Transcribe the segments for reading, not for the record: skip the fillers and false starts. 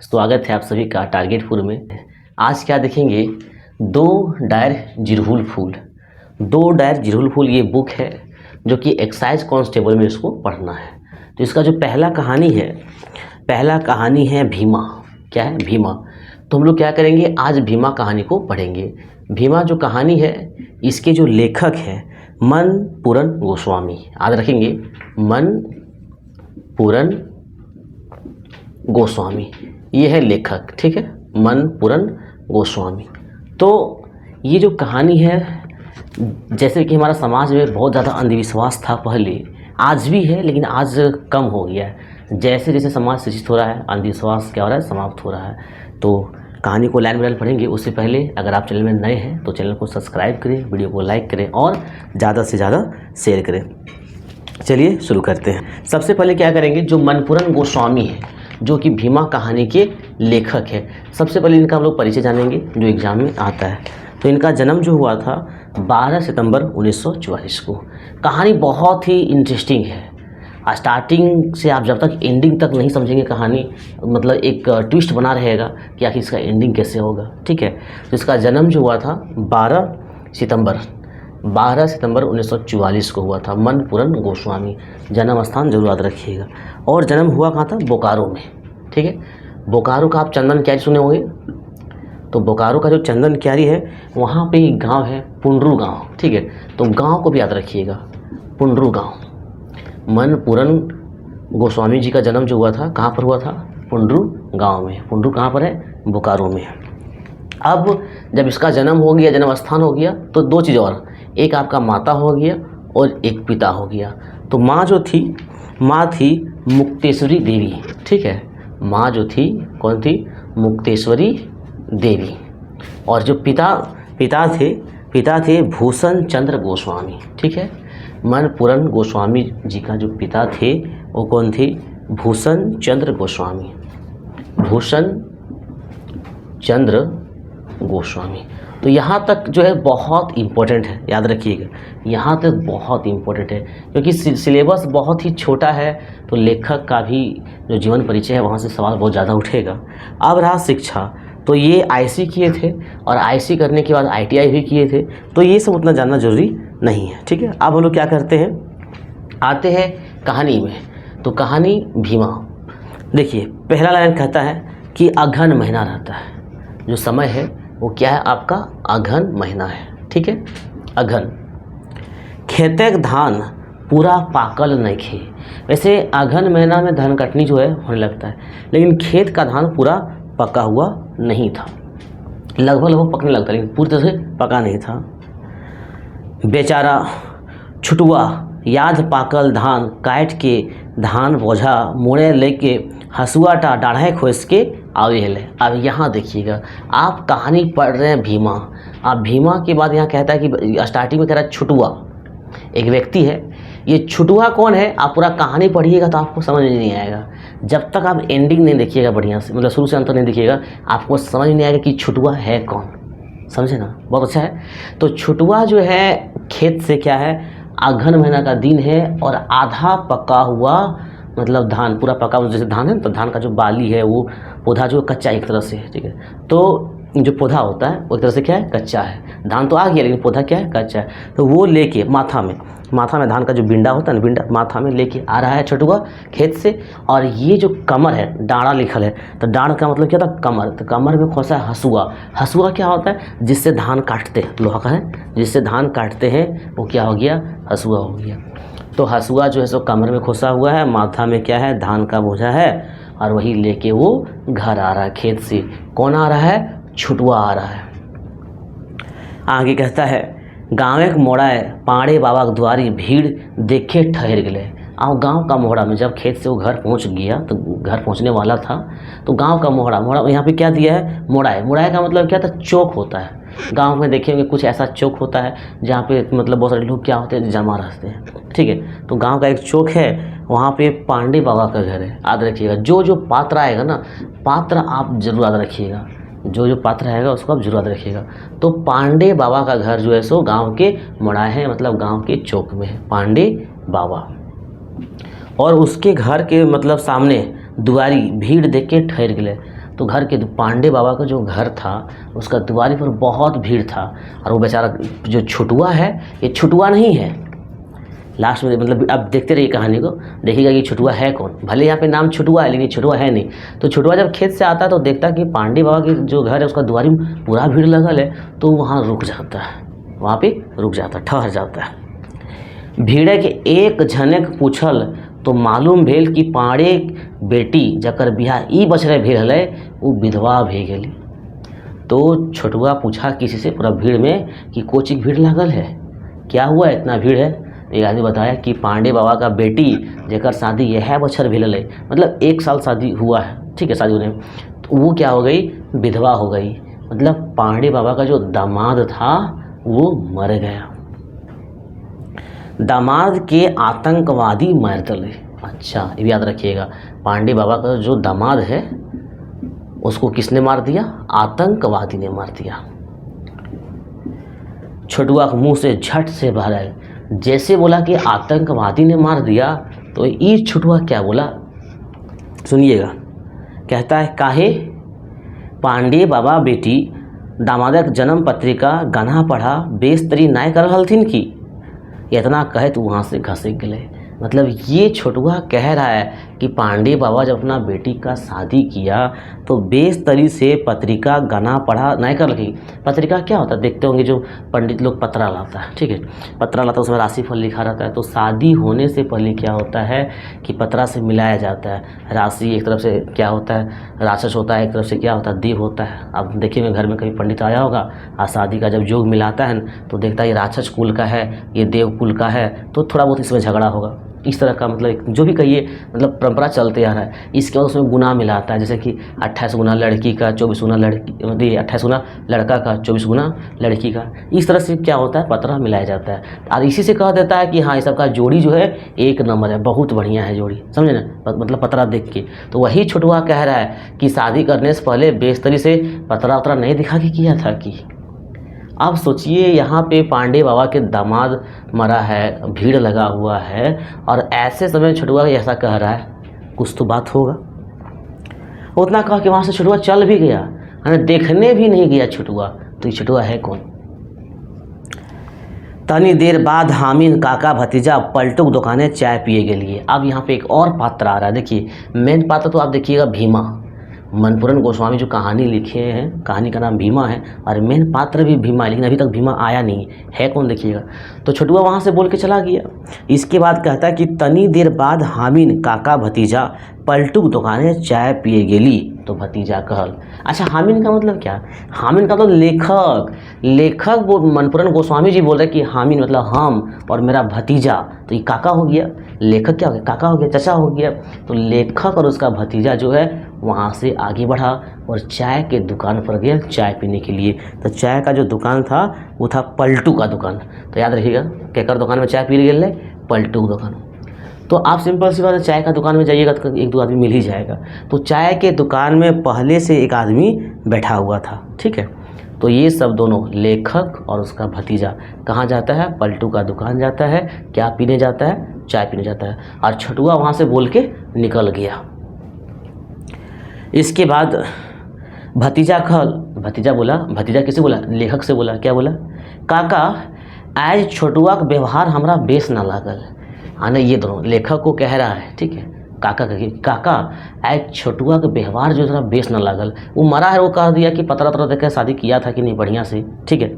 स्वागत है आप सभी का टारगेट फूल में। आज क्या देखेंगे, दो डायर जिरहुल फूल। दो डायर जिरहुल फूल ये बुक है जो कि एक्साइज कांस्टेबल में इसको पढ़ना है। तो इसका जो पहला कहानी है भीमा। क्या है? भीमा। तो हम लोग क्या करेंगे, आज भीमा कहानी को पढ़ेंगे। भीमा जो कहानी है इसके जो लेखक हैं मनपूरन गोस्वामी। याद रखेंगे, मनपूरन गोस्वामी ये है लेखक, ठीक है, मनपूरन गोस्वामी। तो ये जो कहानी है, जैसे कि हमारा समाज में बहुत ज़्यादा अंधविश्वास था पहले, आज भी है लेकिन आज कम हो गया है। जैसे जैसे समाज शिक्षित हो रहा है, अंधविश्वास क्या हो रहा है, समाप्त हो रहा है। तो कहानी को लाइन बाय लाइन पढ़ेंगे। उससे पहले अगर आप चैनल में नए हैं तो चैनल को सब्सक्राइब करें, वीडियो को लाइक करें और ज़्यादा से ज़्यादा शेयर करें। चलिए शुरू करते हैं। सबसे पहले क्या करेंगे, जो मनपूरन गोस्वामी है जो कि भीमा कहानी के लेखक है, सबसे पहले इनका हम लोग परिचय जानेंगे जो एग्जाम में आता है। तो इनका जन्म जो हुआ था 12 सितंबर 1944 को। कहानी बहुत ही इंटरेस्टिंग है। स्टार्टिंग से आप जब तक एंडिंग तक नहीं समझेंगे कहानी, मतलब एक ट्विस्ट बना रहेगा कि आखिर इसका एंडिंग कैसे होगा, ठीक है। तो इसका जन्म जो हुआ था 12 सितंबर 1944 को हुआ था। मनपूरन गोस्वामी, जन्म स्थान जरूर याद रखिएगा। और जन्म हुआ कहाँ था? बोकारो में, ठीक है। बोकारो का आप चंदन क्यारी सुने होंगे। तो बोकारो का जो चंदन क्यारी है वहाँ पे एक गांव है पुंडरू गांव, ठीक है। तो गांव को भी याद रखिएगा, पुंडरू गांव। मनपूरन गोस्वामी जी का जन्म जो हुआ था कहाँ पर हुआ था? पुंडरू गांव में। पुंडरू कहाँ पर है? बोकारो में। अब जब इसका जन्म हो गया, जन्म स्थान हो गया, तो दो चीज़ और, एक आपका माता हो गया और एक पिता हो गया। तो माँ जो थी, माँ थी मुक्तेश्वरी देवी, ठीक है। माँ जो थी कौन थी? मुक्तेश्वरी देवी। और जो पिता थे भूषण चंद्र गोस्वामी, ठीक है। मनपूरन गोस्वामी जी का जो पिता थे वो कौन थे? भूषण चंद्र गोस्वामी। भूषण चंद्र गोस्वामी। तो यहाँ तक जो है बहुत इम्पोर्टेंट है, याद रखिएगा, यहाँ तक बहुत इम्पोर्टेंट है क्योंकि सिलेबस बहुत ही छोटा है। तो लेखक का भी जो जीवन परिचय है वहाँ से सवाल बहुत ज़्यादा उठेगा। अब रहा शिक्षा, तो ये आईसी किए थे और आईसी करने के बाद आईटीआई भी किए थे। तो ये सब उतना जानना जरूरी नहीं है, ठीक है। अब हम लोग क्या करते हैं, आते हैं कहानी में। तो कहानी भीमा, देखिए पहला लाइन कहता है कि अघन महीना रहता है। जो समय है वो क्या है आपका? अघन महीना है, ठीक है। अघन खेतक धान पूरा पाकल नहीं खे। वैसे अघन महीना में धान कटनी जो है होने लगता है, लेकिन खेत का धान पूरा पका हुआ नहीं था। लगभग पकने लगता है लेकिन पूरी तरह से पका नहीं था। बेचारा छुटुआ याद पाकल धान काट के धान बोझा मोड़े लेके हसुआटा डाढ़े खोस के आवे हेले। अब यहाँ देखिएगा, आप कहानी पढ़ रहे हैं भीमा। अब भीमा के बाद यहाँ कहता है कि स्टार्टिंग में कह रहा है छुटुआ, एक व्यक्ति है। ये छुटुआ कौन है? आप पूरा कहानी पढ़िएगा तो आपको समझ में नहीं आएगा। जब तक आप एंडिंग नहीं देखिएगा बढ़िया से, मतलब शुरू से अंत नहीं देखिएगा, आपको समझ नहीं आएगा कि छुटुआ है कौन। समझे ना? बहुत अच्छा है। तो छुटुआ जो है खेत से क्या है, अघन महीना का दिन है और आधा पका हुआ, मतलब धान पूरा पका हुआ, जैसे धान है तो धान का जो बाली है वो पौधा जो कच्चा एक तरह से है, ठीक है। तो जो पौधा होता है वो एक तरह से क्या है? कच्चा है। धान तो आ गया लेकिन पौधा क्या है? कच्चा है। तो वो लेके माथा में धान का जो बिंडा होता है ना, बिंडा माथा में लेके आ रहा है छुटुआ खेत से। और ये जो कमर है, डाँड़ा लिखल है, तो डाँड़ का मतलब क्या था? कमर। तो कमर में खोसा है हसुआ। हसुआ क्या होता है? जिससे धान काटते हैं, लोहा का है, जिससे धान काटते हैं, वो क्या हो गया? हसुआ हो गया। तो हसुआ जो है सो कमर में खोसा हुआ है, माथा में क्या है? धान का बोझा है, और वही लेके वो घर आ रहा है खेत से। कौन आ रहा है? छुटुआ आ रहा है। आगे कहता है गाँव एक मोड़ा है पाड़े बाबा के द्वारी भीड़ देखे ठहर गए। और गांव का मोहड़ा में जब खेत से वो घर पहुंच गया, तो घर पहुंचने वाला था, तो गांव का मोहड़ा यहाँ पे क्या दिया है? मोड़ाए। मोड़ाए का मतलब क्या था? चौक होता है। गांव में देखेंगे कुछ ऐसा चौक होता है जहाँ पे मतलब बहुत सारे लोग क्या होते हैं? जमा रहते हैं, ठीक है। तो गांव का एक चौक है, वहाँ पे पांडे बाबा का घर है। याद रखिएगा, जो पात्र आएगा ना, पात्र आप जरूर याद रखिएगा, जो पात्र रहेगा उसको आप जरूर याद रखिएगा। तो पांडे बाबा का घर जो है सो गांव के मोड़ाए हैं, मतलब गांव के चौक में है पांडे बाबा। और उसके घर के मतलब सामने दुआरी भीड़ देख के ठहर गए। तो तो घर के पांडे बाबा का जो घर था उसका दुआरी पर बहुत भीड़ था। और वो बेचारा जो छुटुआ है, ये छुटुआ नहीं है। लास्ट में मतलब अब देखते रहिए कहानी को, देखिएगा कि छुटुआ है कौन। भले यहाँ पे नाम छुटुआ है लेकिन छुटुआ है नहीं। तो छुटुआ जब खेत से आता है तो देखता है कि पांडे बाबा की जो घर है उसका दुआरी में पूरा भीड़ लगल है, तो वहाँ रुक जाता है, वहाँ पे रुक जाता है, ठहर जाता है। भीड़े के एक झनक पूछल तो मालूम भेल कि पांडे बेटी जकर बियाह ई बछड़े भेल है वो विधवा भे गेली। तो छुटुआ पूछा किसी से पूरा भीड़ में कि कोचिक भीड़ लागल है, क्या हुआ इतना भीड़ है। एक आदमी बताया कि पांडे बाबा का बेटी जेकर शादी यह बछर भेल है, मतलब 1 साल शादी हुआ है, ठीक है, शादी होने में, तो वो क्या हो गई, विधवा हो गई। मतलब पांडे बाबा का जो दामाद था वो मर गया। दामाद के आतंकवादी मार डाले। अच्छा, ये भी याद रखिएगा, पांडे बाबा का जो दामाद है उसको किसने मार दिया, आतंकवादी ने मार दिया। छुटुआ के मुंह से झट से बाहर आए, जैसे बोला कि आतंकवादी ने मार दिया, तो ये छुटुआ क्या बोला सुनिएगा। कहता है, काहे पांडे बाबा बेटी दामादक जन्म पत्रिका गन्हा पढ़ा बेस्तरी नाय कर हलथिन की। इतना कहे तो वहाँ से घसीट गए। मतलब ये छुटुआ कह रहा है कि पांडे बाबा जब अपना बेटी का शादी किया तो बेस्तरी से पत्रिका गना पढ़ा नहीं कर लगी। पत्रिका क्या होता है, देखते होंगे जो पंडित लोग पत्रा लाता है, ठीक है, पत्रा लाता है, उसमें राशिफल लिखा रहता है। तो शादी होने से पहले क्या होता है कि पत्रा से मिलाया जाता है। राशि एक तरफ से क्या होता है, राक्षस होता है, एक तरफ से क्या होता है, देव होता है। अब देखिए घर में कभी पंडित आया होगा और शादी का जब योग मिलाता है तो देखता है ये राक्षस कुल का है, ये देव कुल का है, तो थोड़ा बहुत इसमें झगड़ा होगा। इस तरह का मतलब जो भी कहिए, मतलब परंपरा चलते आ रहा है। इसके बाद उसमें गुना मिलाता है, जैसे कि 28 गुना लड़की का, 24 गुना लड़की, मतलब 28 गुना लड़का का, 24 गुना लड़की का। इस तरह से क्या होता है, पतरा मिलाया जाता है और इसी से कह देता है कि हाँ ये सबका जोड़ी जो है 1 नंबर है, बहुत बढ़िया है जोड़ी, समझे ना, मतलब पतरा देख के। तो वही छुटुआ कह रहा है कि शादी करने से पहले बेस्तरी से पतरा उतरा नहीं दिखा के किया था कि। अब सोचिए यहाँ पे पांडे बाबा के दामाद मरा है, भीड़ लगा हुआ है और ऐसे समय छुटुआ ऐसा कह रहा है, कुछ तो बात होगा। उतना कहा कि वहाँ से छुटुआ चल भी गया, देखने भी नहीं गया छुटुआ। तो ये छुटुआ है कौन। तनी देर बाद हामिन काका भतीजा पलटुक दुकाने चाय पिए के लिए। अब यहाँ पे एक और पात्र आ रहा है। देखिए मेन पात्र तो आप देखिएगा भीमा, मनपुरन गोस्वामी जो कहानी लिखे हैं, कहानी का नाम भीमा है और मेन पात्र भी भीमा है, लेकिन अभी तक भीमा आया नहीं है कौन देखिएगा। तो छुटुआ वहाँ से बोल के चला गया। इसके बाद कहता है कि तनी देर बाद हामिन काका भतीजा पलटुक दुकाने चाय पिए गेली। तो भतीजा कहल। अच्छा, हामिन का मतलब क्या, हामिन का तो लेखक वो मनपुरन गोस्वामी जी बोल रहे कि हामिन मतलब हम और मेरा भतीजा, तो ये काका हो गया, लेखक क्या हो गया, काका हो गया, चचा हो गया। तो लेखक और उसका भतीजा जो है वहाँ से आगे बढ़ा और चाय के दुकान पर गया चाय पीने के लिए। तो चाय का जो दुकान था वो था पलटू का दुकान। तो याद रखिएगा, केकर दुकान में चाय पी गए, पलटू दुकान। तो आप सिंपल सी बात है, चाय का दुकान में जाइएगा तो 1-2 आदमी मिल ही जाएगा। तो चाय के दुकान में पहले से एक आदमी बैठा हुआ था, ठीक है। तो ये सब दोनों लेखक और उसका भतीजा कहाँ जाता है, पलटू का दुकान जाता है। क्या पीने जाता है, चाय पीने जाता है। और छुटुआ वहाँ से बोल के निकल गया। इसके बाद भतीजा भतीजा बोला, भतीजा किसे बोला, लेखक से बोला, क्या बोला, काका आज छुटुआ का व्यवहार हमरा बेस ना लागल। हाँ, ये दोनों लेखक को कह रहा है, ठीक है, काका आज छुटुआ का व्यवहार जो थोड़ा बेस ना लागल। वो मरा है, वो कह दिया कि पतरा देख शादी किया था कि नहीं बढ़िया से, ठीक है।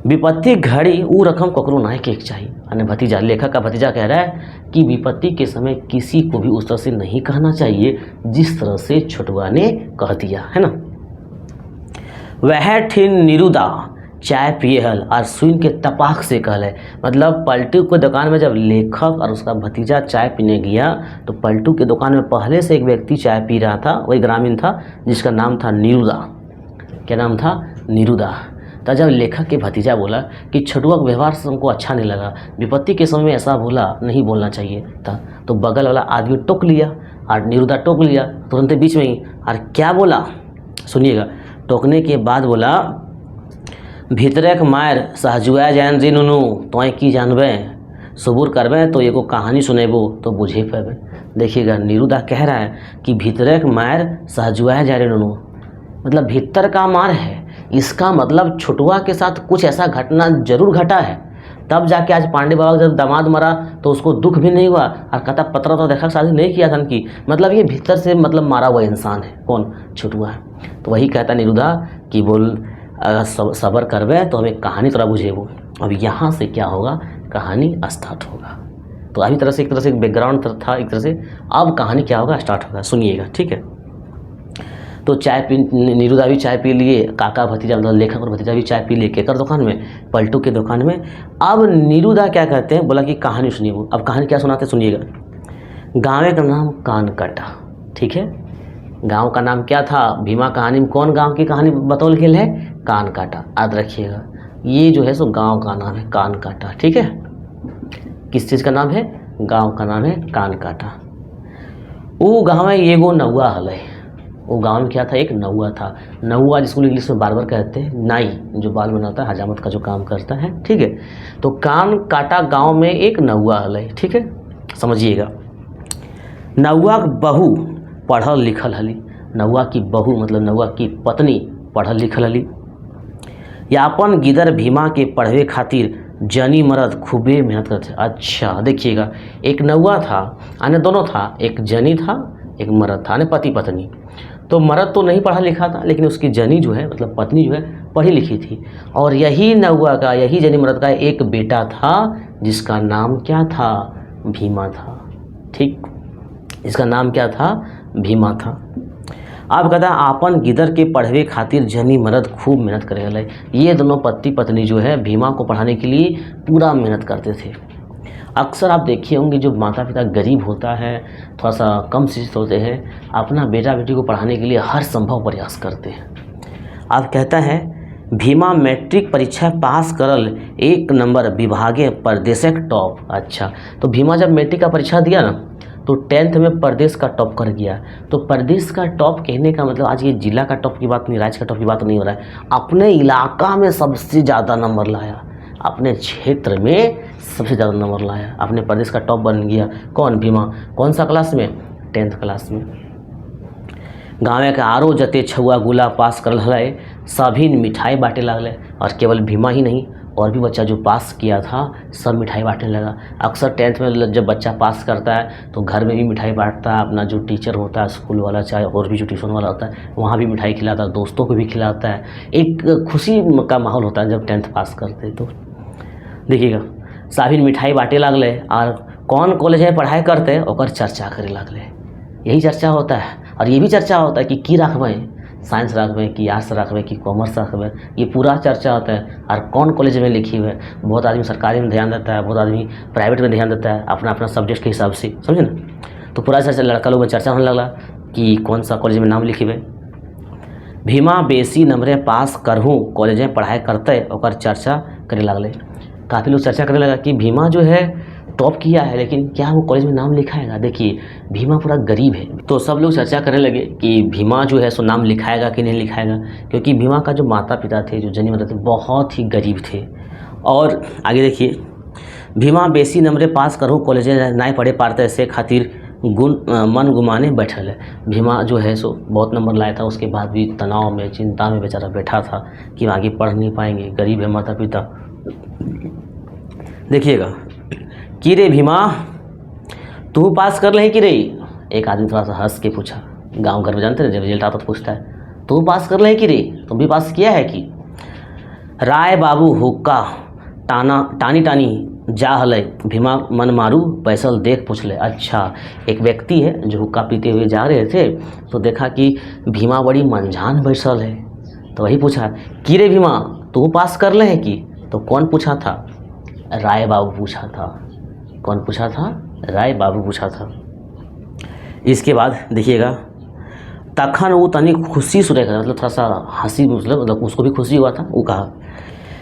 विपत्ति घड़ी वो रकम ककरो ना के चाहिए। यानी भतीजा, लेखक का भतीजा कह रहा है कि विपत्ति के समय किसी को भी उस तरह से नहीं कहना चाहिए जिस तरह से छुटुआ ने कह दिया, है ना। वह ठिन निरुदा चाय पिए हल और सुन के तपाक से कहल है। मतलब पलटू के दुकान में जब लेखक और उसका भतीजा चाय पीने गया तो पलटू के दुकान में पहले से एक व्यक्ति चाय पी रहा था, वही ग्रामीण था जिसका नाम था निरुदा। क्या नाम था, निरुदा। तो जब लेखक के भतीजा बोला कि छुटुआ का व्यवहार से हमको अच्छा नहीं लगा, विपत्ति के समय में ऐसा नहीं बोलना चाहिए था, तो बगल वाला आदमी टोक लिया और निरुदा टोक लिया तुरंत बीच में ही। और क्या बोला सुनिएगा, टोकने के बाद बोला, भीतरक मायर सहजुआ जान जी नुनू तोय की जानबे, सबूर करबे तो एगो कहानी सुनेबो तो बुझे पेबे। देखिएगा नीरुदा कह रहा है कि भीतर मार सहजुआ जा रहे नुनू, मतलब भीतर का मार है, इसका मतलब छुटुआ के साथ कुछ ऐसा घटना जरूर घटा है, तब जाके आज पांडे बाबा जब दामाद मरा तो उसको दुख भी नहीं हुआ और कहता पत्र तो देखा शादी नहीं किया था कि, मतलब ये भीतर से मतलब मारा हुआ इंसान है, कौन, छुटुआ है। तो वही कहता निरुदा कि बोल सबर करवे तो हमें कहानी तरह बुझेबो। अब यहाँ से क्या होगा, कहानी स्टार्ट होगा। तो अभी तरह से एक तरह से बैकग्राउंड था एक तरह से, अब कहानी क्या होगा स्टार्ट होगा, सुनिएगा, ठीक है। तो चाय पी, निरुदा भी चाय पी लिए, काका भतीजा मतलब लेखक और भतीजा भी चाय पी लिए केकर दुकान में, पलटू के दुकान में। अब निरुदा क्या कहते हैं, बोला कि कहानी सुनिए। वो अब कहानी क्या सुनाते सुनिएगा। गाँव का नाम कानकाटा, ठीक है, गांव का नाम क्या था, भीमा कहानी में कौन गांव की कहानी बतौल गेल है, कानकाटा, याद रखिएगा। ये जो है सो गांव का नाम है कानकाटा, ठीक है। किस चीज़ का नाम है, गांव का नाम है कानकाटा। वो गांव में एगो नौआ हल, वो गांव में क्या था, एक नौआ था। नौआ जिसको इंग्लिश में बार्बर कहते हैं, नाई जो बाल बनाता है, हजामत का जो काम करता है, ठीक है। तो कानकाटा गांव में एक नौआ हल, ठीक है, समझिएगा। नौआ बहू पढ़ल लिखल हली, नौआ की बहू मतलब नौआ की पत्नी पढ़ल लिखल हली। यापन गिदर भीमा के पढ़वे खातिर जनी मर्द खूबे मेहनत करते। अच्छा देखिएगा, एक नौआ था आने दोनों था, एक जनी था एक मर्द था, आने पति पत्नी। तो मर्द तो नहीं पढ़ा लिखा था, लेकिन उसकी जनी जो है मतलब पत्नी जो है पढ़ी लिखी थी। और यही नौआ का, यही जनी मर्द का एक बेटा था जिसका नाम क्या था, भीमा था, ठीक, इसका नाम क्या था, भीमा था। अब कहता आपन गिदर के पढ़वे खातिर जनी मर्द खूब मेहनत करे वाले। ये दोनों पति पत्नी जो है भीमा को पढ़ाने के लिए पूरा मेहनत करते थे। अक्सर आप देखे होंगे जो माता पिता गरीब होता है, थोड़ा सा कम शिक्षित होते हैं, अपना बेटा बेटी को पढ़ाने के लिए हर संभव प्रयास करते हैं। अब कहता है भीमा मैट्रिक परीक्षा पास करल 1 नंबर विभागे प्रदेशक टॉप। अच्छा, तो भीमा जब मैट्रिक का परीक्षा दिया ना तो 10th में प्रदेश का टॉप कर गया। तो प्रदेश का टॉप कहने का मतलब आज ये जिला का टॉप की बात नहीं, राज्य का टॉप की बात नहीं हो रहा है, अपने इलाका में सबसे ज़्यादा नंबर लाया, अपने क्षेत्र में सबसे ज़्यादा नंबर लाया, अपने प्रदेश का टॉप बन गया। कौन, भीमा। कौन सा क्लास में, 10th क्लास में। गाँव के आरो जते छुआ गुला पास करल है, सभी मिठाई बांटे लगल। और केवल भीमा ही नहीं, और भी बच्चा जो पास किया था सब मिठाई बांटने लगा। अक्सर 10th में जब बच्चा पास करता है तो घर में भी मिठाई बांटता है, अपना जो टीचर होता है स्कूल वाला चाहे और भी जो ट्यूशन वाला होता है वहाँ भी मिठाई खिलाता है, दोस्तों को भी खिलाता है। एक खुशी का माहौल होता है जब 10th पास करते हैं। तो देखिएगा सभी मिठाई बांटे लगल और कौन कॉलेज में पढ़ाई करते ओकर चर्चा करे लगल। यही चर्चा होता है। और ये भी चर्चा होता है कि की रखबे, साइंस रखबे कि आर्ट्स रखबे कि कॉमर्स रखबे, ये पूरा चर्चा होता है। और कौन कॉलेज में लिखी हुए, बहुत आदमी सरकारी में ध्यान देता है, बहुत आदमी प्राइवेट में ध्यान देता है, अपना अपना सब्जेक्ट के हिसाब से, समझे ना। तो पूरा चर्चा लड़का लोग में चर्चा होने लगा कि कौन सा कॉलेज में नाम लिखेबे। भीमा बेसी नंबरे पास करहूँ कॉलेज में पढ़ाई करते ओकर चर्चा करे लगल। काफ़ी लोग चर्चा करने लगा कि भीमा जो है टॉप किया है लेकिन क्या वो कॉलेज में नाम लिखाएगा। देखिए भीमा पूरा गरीब है, तो सब लोग चर्चा करने लगे कि भीमा जो है सो नाम लिखाएगा कि नहीं लिखाएगा, क्योंकि भीमा का जो माता पिता थे, जो जनी मदद थे, बहुत ही गरीब थे। और आगे देखिए, भीमा बेसी नंबरे पास करूँ कॉलेज नहीं पढ़े पाते ऐसे खातिर मन गुमाने बैठल है। भीमा जो है सो बहुत नंबर लाया था, उसके बाद भी तनाव में चिंता में बेचारा बैठा था कि आगे पढ़ नहीं पाएंगे, गरीब है माता पिता। देखिएगा कि रे भीमा तू पास कर ले कि रे, एक आदमी थोड़ा सा हंस के पूछा। गांव घर में जानते हैं जब रिजल्ट आता तो पूछता है तू पास कर ले कि रे, तुम भी पास किया है कि। राय बाबू हुक्का टानी जा हले, भीमा मन मारू पैसल देख पूछ ले। अच्छा, एक व्यक्ति है जो हुक्का पीते हुए जा रहे थे तो देखा कि भीमा बड़ी मंझान बैसल है, तो वही पूछा कि रे भीमा तू पास कर ले है कि। तो कौन पूछा था, राय बाबू पूछा था। कौन पूछा था, राय बाबू पूछा था। इसके बाद देखिएगा, तखन वो तनी खुशी सुने का मतलब थोड़ा सा हंसी, मतलब उसको भी खुशी हुआ था। वो कहा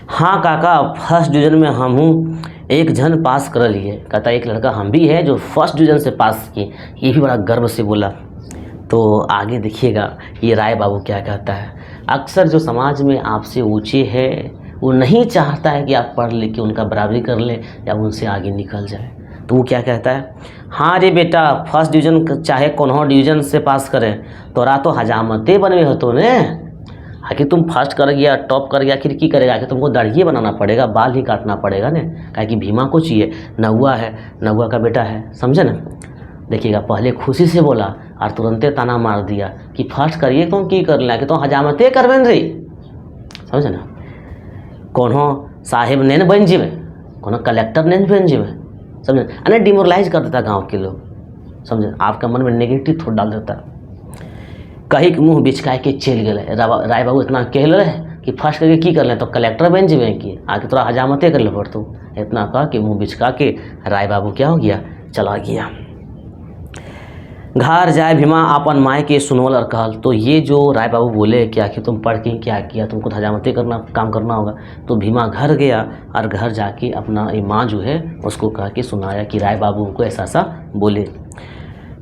हाँ काका फर्स्ट डिवीजन में हम हूँ, एक जन पास कर लिए। कहता एक लड़का हम भी है जो फर्स्ट डिवीजन से पास किए, ये भी बड़ा गर्व से बोला। तो आगे देखिएगा ये राय बाबू क्या कहता है। अक्सर जो समाज में आपसे ऊंचे है वो नहीं चाहता है कि आप पढ़ लिख के उनका बराबरी कर लें या उनसे आगे निकल जाए। तो वो क्या कहता है, हाँ रे बेटा, फर्स्ट डिवीज़न चाहे कौनहो डिवीज़न से पास करें, तोरा तो हजामते बनवे हो तो ने। आखिर तुम फर्स्ट कर गया, टॉप कर गया, आखिर की करेगा, आखिर तुमको दाढ़ी बनाना पड़ेगा, बाल ही काटना पड़ेगा ने, काहे कि भीमा को चाहिए, नहुआ है, नहुआ का बेटा है, समझे ना। देखिएगा, पहले खुशी से बोला और तुरंते ताना मार दिया कि फर्स्ट करिए तो की कर लें, कि तो हजामते करबेन रे, समझे ना। कोनो साहेब नहीं बन जीवे, कोनो कलेक्टर नहीं बन जीवे, समझे, अने डिमोरलाइज कर देता गांव के लोग, समझे, आपका मन में नेगेटिव थोड़ा डाल देता। कहीं के मुँह बिचकाए के चल गए। राय बाबू इतना कह रहे कि फर्स्ट करके की कर लें तो कलेक्टर बन जीवे कि आके तोरा हजामते कर ले पड़तो, इतना कह के मुँह बिचका के राय बाबू क्या हो गया, चला गया। घर जाए भीमा अपन माए के सुनवल और कहल। तो ये जो राय बाबू बोले कि आखिर तुम पढ़ के क्या किया, तुमको हजामती करना काम करना होगा, तो भीमा घर गया और घर जाके अपना माँ जो है उसको कह के सुनाया कि राय बाबू को ऐसा सा बोले।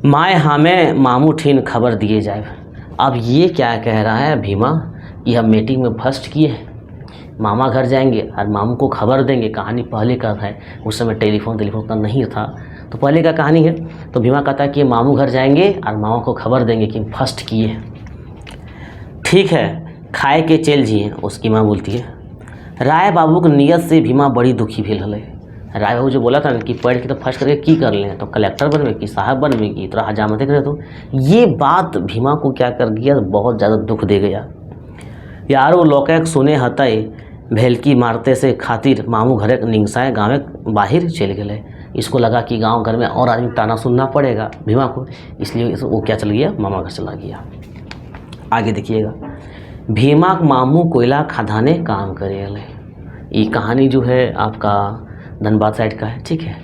माए हमें मामू ठीन खबर दिए जाए। अब ये क्या कह रहा है भीमा कि हम मीटिंग में फर्स्ट किए हैं, मामा घर जाएंगे और मामू को खबर देंगे। कहानी पहले का है, उस समय टेलीफोन उतना नहीं था, तो पहले का कहानी है। तो भीमा कहता है कि मामू घर जाएंगे और मामा को खबर देंगे कि फर्स्ट किए हैं। ठीक है, खाए के चल जिए, उसकी माँ बोलती है। राय बाबू की नीयत से भीमा बड़ी दुखी भेल हले। राय बाबू जो बोला था ना कि पढ़ के तो फर्स्ट करके की कर लें, तो कलेक्टर बनवे की, साहब बनवे की, तोरा हजामते करे, तो ये बात भीमा को क्या कर गया, बहुत ज़्यादा दुख दे गया। यार वो लोकैक सुने हतई भेलकी मारते से खातिर मामू घरे निंगसाए गाँव बाहर चल गए। इसको लगा कि गांव घर में और आदमी ताना सुनना पड़ेगा भीमा को, इसलिए वो क्या चल गया, मामा घर चला गया। आगे देखिएगा, भीमा मामू कोयला खदाने काम करे। ये कहानी जो है आपका धनबाद साइड का है, ठीक है।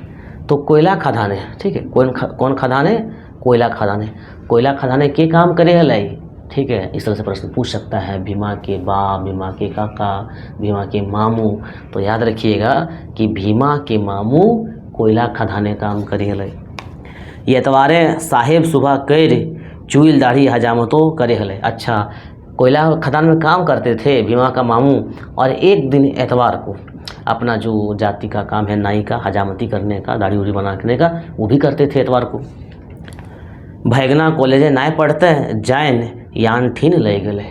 तो कोयला खदाने, ठीक है, कौन खदाने, कोयला खदाने, कोयला खदाने के काम करे हलाई, ठीक है। इस तरह से प्रश्न पूछ सकता है भीमा के बाप, भीमा के काका, भीमा के मामू। तो याद रखिएगा कि भीमा के मामू कोयला खदाने काम करे हले। ये एतवारे साहेब सुबह कर चुईल दाढ़ी हजामतों करे हले। अच्छा, कोयला खदान में काम करते थे भीमा का मामू, और एक दिन एतवार को अपना जो जाति का काम है नाई का, हजामती करने का, दाढ़ी उड़ी बनाने का, वो भी करते थे एतवार को। भैगना कॉलेज नाय पढ़ते जाइन यान ठीन ले गए।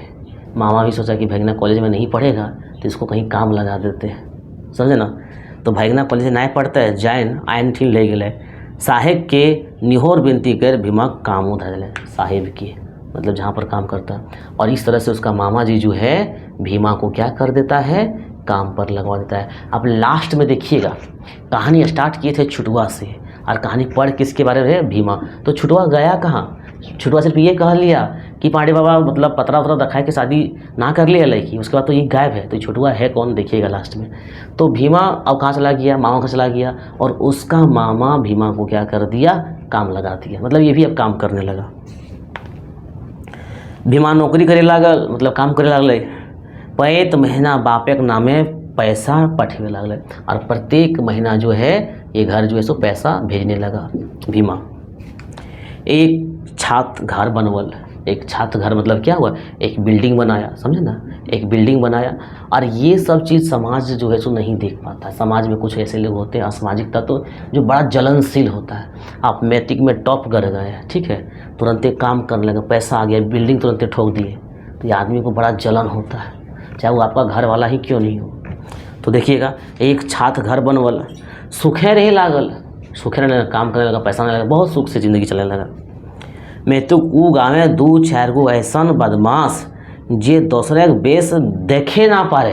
मामा भी सोचा कि भैगना कॉलेज में नहीं पढ़ेगा तो इसको कहीं काम लगा देते हैं, समझे ना। तो भैगना कॉलेज नाय पढ़ते जाइन आयन ठीन ले गए। साहेब के निहोर विनती कर भीमा काम धर साहेब की, मतलब जहाँ पर काम करता है। और इस तरह से उसका मामा जी जो है भीमा को क्या कर देता है, काम पर लगवा देता है। अब लास्ट में देखिएगा, कहानी स्टार्ट किए थे छुटुआ से और कहानी पढ़ किसके बारे में है, भीमा। तो छुटुआ गया कहाँ, छुटुआ सिर्फ ये कह लिया कि पांडे बाबा मतलब पतरा वतरा दिखाए के शादी ना कर लिया लड़की, उसके बाद तो ये गायब है। तो छुटुआ है कौन, देखिएगा लास्ट में। तो भीमा अब कहाँ चला गया, मामा का चला गया, और उसका मामा भीमा को क्या कर दिया, काम लगा दिया। मतलब ये भी अब काम करने लगा। भीमा नौकरी करे लागल, मतलब काम करे लागल। पैत महीना बापे के नामे पैसा पठवे लागल, और प्रत्येक महीना जो है ये घर जो है सो पैसा भेजने लगा भीमा। एक छात घर बनवल, एक छात घर मतलब क्या हुआ, एक बिल्डिंग बनाया, समझे ना, एक बिल्डिंग बनाया। और ये सब चीज़ समाज जो है सो नहीं देख पाता। समाज में कुछ ऐसे लोग होते हैं असामाजिक तत्व जो बड़ा जलनशील होता है। आप मैट्रिक में टॉप कर गए, ठीक है, तुरंत काम करने लगे, पैसा आ गया, बिल्डिंग तुरंत ठोक दिए, तो ये आदमी को बड़ा जलन होता है, चाहे वो आपका घर वाला ही क्यों नहीं हो। तो देखिएगा, एक छात घर बनवल, सुखे रहे लागल, सुखे रहने काम करने लगा, पैसा आने लगा, बहुत सुख से ज़िंदगी चलने लगा। मैं तो ऊ गाँव में 2-4 गो ऐसा बदमाश जे दूसरे के बेस देखे ना पारे।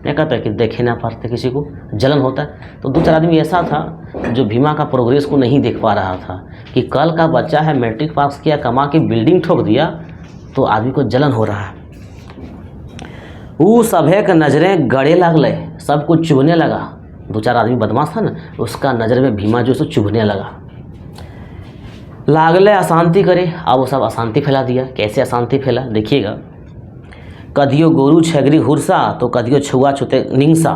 क्या कहता है कि देखे ना पाते, किसी को जलन होता है। तो 2-4 आदमी ऐसा था जो भीमा का प्रोग्रेस को नहीं देख पा रहा था कि कल का बच्चा है, मैट्रिक पास किया, कमा के बिल्डिंग ठोक दिया, तो आदमी को जलन हो रहा है। वो सभे के नज़रें गड़े लगल, सब कुछ चुभने लगा। 2-4 आदमी बदमाश था ना, उसका नज़र में भीमा जो है चुभने लगा। लागले अशांति करे, अब वो सब अशांति फैला दिया। कैसे अशांति फैला, देखिएगा। कदियो गोरू छगरी हुरसा तो कदियो छुआ छुते निंगसा,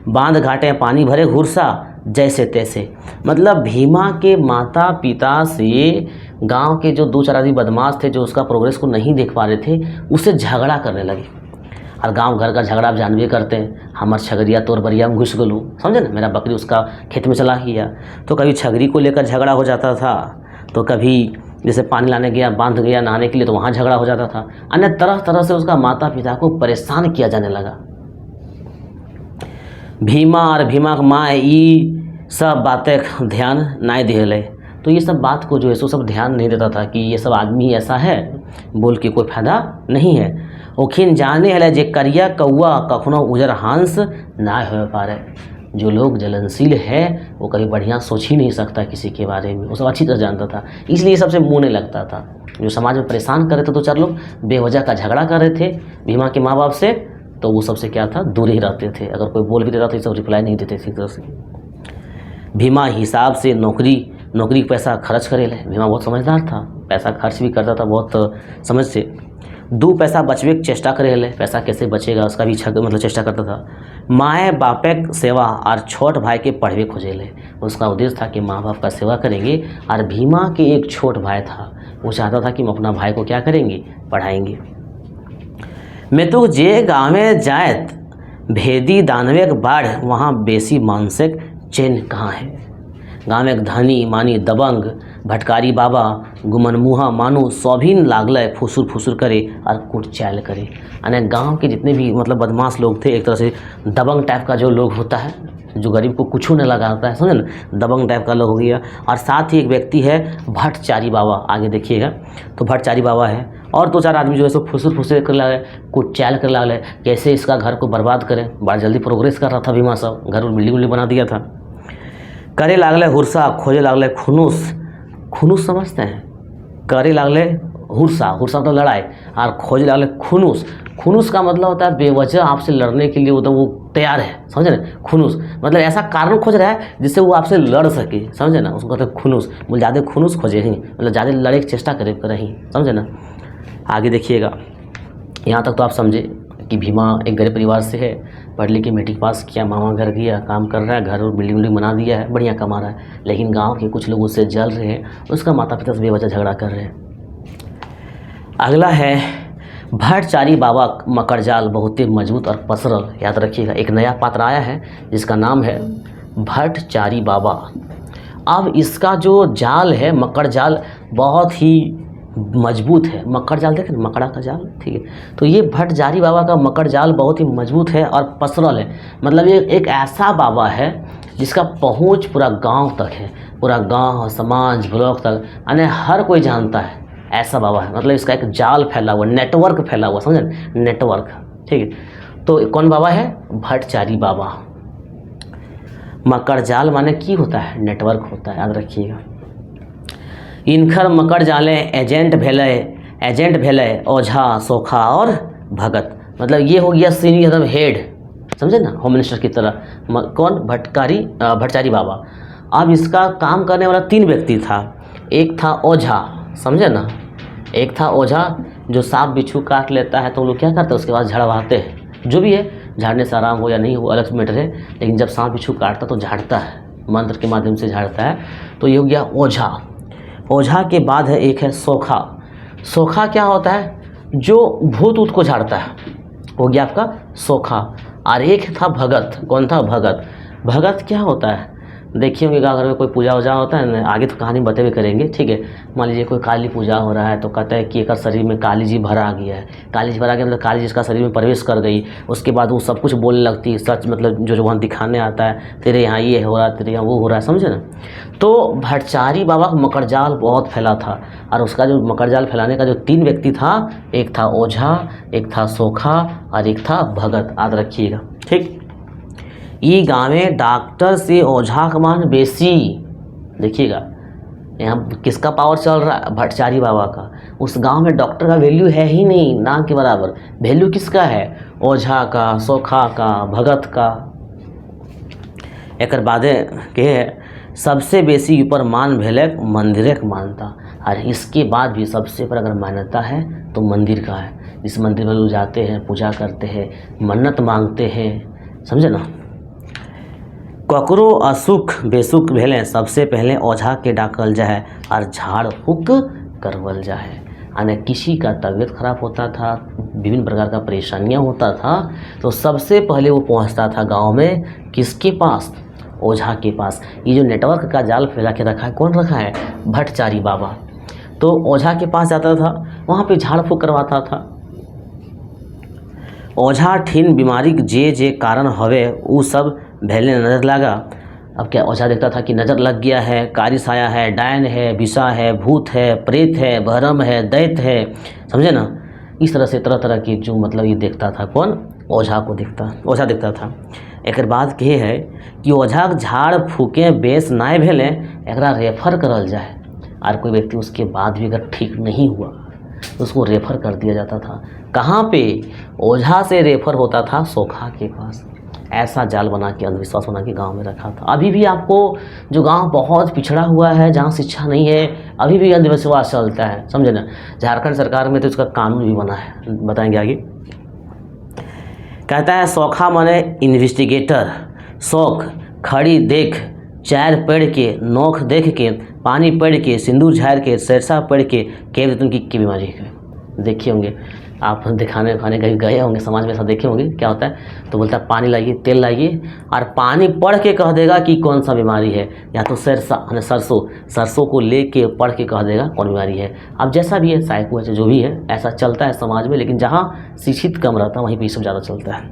बांध घाटे पानी भरे हुरसा, जैसे तैसे। मतलब भीमा के माता पिता से गांव के जो 2-4 आदमी बदमाश थे जो उसका प्रोग्रेस को नहीं देख पा रहे थे, उससे झगड़ा करने लगे। और गांव घर का झगड़ा आप जानबे करते हैं, हमर छगरिया तोर बरिया में घुस गलू, समझे ना, मेरा बकरी उसका खेत में चला गया। तो कभी छगरी को लेकर झगड़ा हो जाता था, तो कभी जैसे पानी लाने गया, बांध गया नहाने के लिए, तो वहाँ झगड़ा हो जाता था। अन्य तरह तरह से उसका माता पिता को परेशान किया जाने लगा। भीमा और भीमा के माँ ई सब बातें ध्यान नहीं दिले। तो ये सब बात को जो है सो सब ध्यान नहीं देता था कि ये सब आदमी ऐसा है, बोल के कोई फायदा नहीं है। ओखिन जाने हले जे करिया कौआ कखनो उजर हंस ना हो पारे। जो लोग जलनशील है वो कभी बढ़िया सोच ही नहीं सकता किसी के बारे में, वो सब अच्छी तरह जानता था, इसलिए सबसे मुँह नहीं लगता था। जो समाज में परेशान कर रहे थे, तो चार लोग बेवजह का झगड़ा कर रहे थे भीमा के माँ बाप से, तो वो सबसे क्या था, दूर ही रहते थे। अगर कोई बोल भी देता तो ये सब रिप्लाई नहीं देते थे। तरह से भीमा हिसाब से नौकरी पैसा खर्च करे ले। भीमा बहुत समझदार था, पैसा खर्च भी करता था बहुत समझ से। दो पैसा बचवे की चेष्टा करे ले, पैसा कैसे बचेगा उसका भी चेष्टा करता था। माए बापे सेवा और छोट भाई के पढ़वे खोजे ले। उसका उद्देश्य था कि माँ बाप का सेवा करेंगे। और भीमा के एक छोट भाई था, वो चाहता था कि हम अपना भाई को क्या करेंगे, पढ़ाएंगे। मैं तो जे गाँव में जायत भेदी दानवे के बाढ़, वहाँ बेसी मानसिक चैन कहाँ है। गाँव में धनी मानी दबंग भटकारी बाबा गुमनमुहा मानू सौभिन लागल फुसुर फुसुर करे और कुट चाल करे। यानी गांव के जितने भी बदमाश लोग थे, एक तरह से दबंग टाइप का जो लोग होता है, जो गरीब को कुछ नहीं लगाता है, समझे ना, दबंग टाइप का लोग हो गया। और साथ ही एक व्यक्ति है भट्टचारी बाबा, आगे देखिएगा तो भट्टचारी बाबा है। और दो चार आदमी जो है सो फुसुर फुसुर कर लगे, कुट चाल कर लगे, कैसे इसका घर को बर्बाद करें। बड़ा जल्दी प्रोग्रेस कर रहा था भीमा सब, घर बिल्डिंग उल्डिंग बना दिया था। करे लागले हुरसा, खोजे लागले खुनूस समझते हैं, करे लागले हुरसा तो लड़ाई, और खोजे लागले खुनूस का मतलब होता है बेवजह आपसे लड़ने के लिए वो तैयार है, समझे ना। खुनूस मतलब ऐसा कारण खोज रहा है जिससे वो आपसे लड़ सके, समझे ना, उसको कहते हैं खुनूस। बोल ज़्यादा खुनूस खोजे ही, मतलब ज़्यादा लड़े की चेष्टा करे ही, समझे ना। आगे देखिएगा, यहाँ तक तो आप समझे कि भीमा एक गरीब परिवार से है, पढ़ लिख के मैट्रिक पास किया, मामा घर गया, काम कर रहा है, घर और बिल्डिंग बना दिया है, बढ़िया कमा रहा है। लेकिन गांव के कुछ लोग उससे जल रहे हैं, उसका माता पिता से बेवजह झगड़ा कर रहे हैं। अगला है भट्टचारी बाबा मकड़जाल, बहुत ही मजबूत और पसरल। याद रखिएगा, एक नया पात्र आया है जिसका नाम है भट्टचारी बाबा। अब इसका जो जाल है मकड़जाल बहुत ही मजबूत है। मकड़ जाल देखें, मकड़ा का जाल, ठीक है। तो ये भट्टचारी बाबा का मकड़ जाल बहुत ही मजबूत है और पसरल है। मतलब ये एक ऐसा बाबा है जिसका पहुंच पूरा गांव तक है, पूरा गांव समाज ब्लॉक तक, यानी हर कोई जानता है, ऐसा बाबा है। मतलब इसका एक जाल फैला हुआ, नेटवर्क फैला हुआ, समझे, नेटवर्क, ठीक है। तो कौन बाबा है, भट्टचारी बाबा। मकड़ जाल माने की होता है, नेटवर्क होता है, याद रखिएगा। इनखर मकड़ जाले एजेंट भेले ओझा सोखा और भगत। मतलब ये हो गया सीनियर हेड, समझे ना, होम मिनिस्टर की तरह। कौन, भट्टचारी बाबा। अब इसका काम करने वाला 3 व्यक्ति था। एक था ओझा, समझे ना, एक था ओझा जो सांप बिच्छू काट लेता है तो वो लोग क्या करते हैं, उसके बाद झाड़वाते हैं। जो भी है, झाड़ने से आराम हो या नहीं हो अलग मैटर है, लेकिन जब सांप बिच्छू काटता तो झाड़ता है, मंत्र के माध्यम से झाड़ता है। तो ये हो गया ओझा। ओझा के बाद है एक है सोखा। सोखा क्या होता है, जो भूत ऊत को झाड़ता है, हो गया आपका सोखा। और एक था भगत। कौन था, भगत। भगत क्या होता है, देखिए होंगे घर में कोई पूजा वूजा होता है ना, आगे तो कहानी बतेबे करेंगे, ठीक है। मान लीजिए कोई काली पूजा हो रहा है तो कहता है कि एक शरीर में काली जी भरा आ गया है। काली जी भरा गया मतलब काली जी इसका शरीर में प्रवेश कर गई। उसके बाद वो सब कुछ बोलने लगती है, सच मतलब जो वहाँ दिखाने आता है, तेरे यहाँ ये हो रहा है, तेरे यहाँ वो हो रहा है, समझे ना। तो भट्टचारी बाबा का मकड़जाल बहुत फैला था। और उसका जो मकड़जाल फैलाने का जो 3 व्यक्ति था, एक था ओझा, एक था सोखा और एक था भगत, याद रखिएगा, ठीक। ये गाँव में डॉक्टर से ओझा का मान बेसी। देखिएगा यहाँ किसका पावर चल रहा है, भट्टचारी बाबा का। उस गांव में डॉक्टर का वैल्यू है ही नहीं, ना के बराबर। वैल्यू किसका है, ओझा का, सोखा का, भगत का। एक बादे के सबसे बेसी ऊपर मान भेले मंदिर के मानता। और इसके बाद भी सबसे पर अगर मान्यता है तो मंदिर का है। इस मंदिर में लोग जाते हैं, पूजा करते हैं, मन्नत मांगते हैं, समझे ना। ककरो असुख बेसुख भेले सबसे पहले ओझा के डाकल जाए और झाड़ फूक करवल जाए। यानी किसी का तबीयत खराब होता था, विभिन्न प्रकार का परेशानियां होता था, तो सबसे पहले वो पहुंचता था गांव में किसके पास? ओझा के पास। ये जो नेटवर्क का जाल फैला के रखा है, कौन रखा है? भट्टाचारी बाबा। तो ओझा के पास जाता था, वहाँ पे झाड़ फूँक करवाता था। ओझा ठीन बीमारी जे जे कारण हवे उ सब भैले नजर लगा। अब क्या ओझा देखता था कि नज़र लग गया है, कारी साया है, डायन है, विषा है, भूत है, प्रेत है, बहरम है, दैत है, समझे ना। इस तरह से तरह तरह की जो मतलब ये देखता था, कौन? ओझा देखता था। एक बाद के है कि ओझा झाड़ फूके बेस नाय भेले, एकरा रेफर करल जाए। और कोई व्यक्ति उसके बाद भी अगर ठीक नहीं हुआ तो उसको रेफ़र कर दिया जाता था। कहाँ पे? ओझा से रेफ़र होता था सोखा के पास। ऐसा जाल बना के, अंधविश्वास बना के गांव में रखा था। अभी भी आपको जो गांव बहुत पिछड़ा हुआ है, जहाँ शिक्षा नहीं है, अभी भी अंधविश्वास चलता है, समझे ना। झारखंड सरकार में तो इसका कानून भी बना है, बताएंगे आगे। कहता है सोखा माने इन्वेस्टिगेटर, शौक खड़ी देख, चार पेड़ के नोख देख के, पानी पढ़ के, सिंदूर झाड़ के, सरसा पढ़ के, कह तुम की बीमारी है। देखे होंगे आप, दिखाने खाने कहीं गए होंगे, समाज में ऐसा देखे होंगे। क्या होता है? तो बोलता है पानी लाइए, तेल लाइए, और पानी पढ़ के कह देगा कि कौन सा बीमारी है। या तो सरसों को ले के पढ़ के कह देगा कौन बीमारी है। अब जैसा भी है, साइको है, जो भी है, ऐसा चलता है समाज में। लेकिन जहाँ शिक्षित कम रहता है वहीं पर सब ज़्यादा चलता है।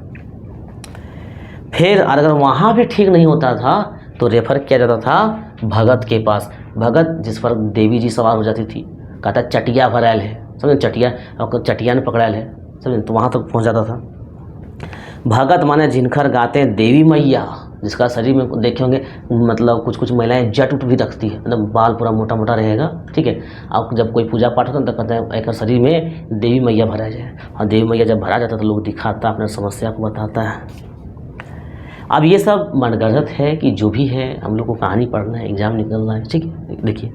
फिर अगर वहाँ भी ठीक नहीं होता था तो रेफर किया जाता था भगत के पास। भगत जिस पर देवी जी सवार हो जाती थी, कहता चटिया भरायल है, समझे, चटिया ने पकड़ायल है, समझे, तो वहाँ तक पहुँच जाता था। भगत माने जिनकर गाते हैं देवी मैया, जिसका शरीर में देखे होंगे मतलब कुछ महिलाएं जट उट भी रखती है, मतलब बाल पूरा मोटा मोटा रहेगा, ठीक है। अब जब कोई पूजा पाठ होता है तो कहते हैं एक शरीर में देवी मैया भरा जाए, और देवी मैया जब भरा जाता है तो लोग दिखाता, अपने समस्या को बताता है। अब ये सब मनगढ़ंत है कि जो भी है, हम लोग को कहानी पढ़ना है, एग्जाम निकलना है, ठीक है। देखिए,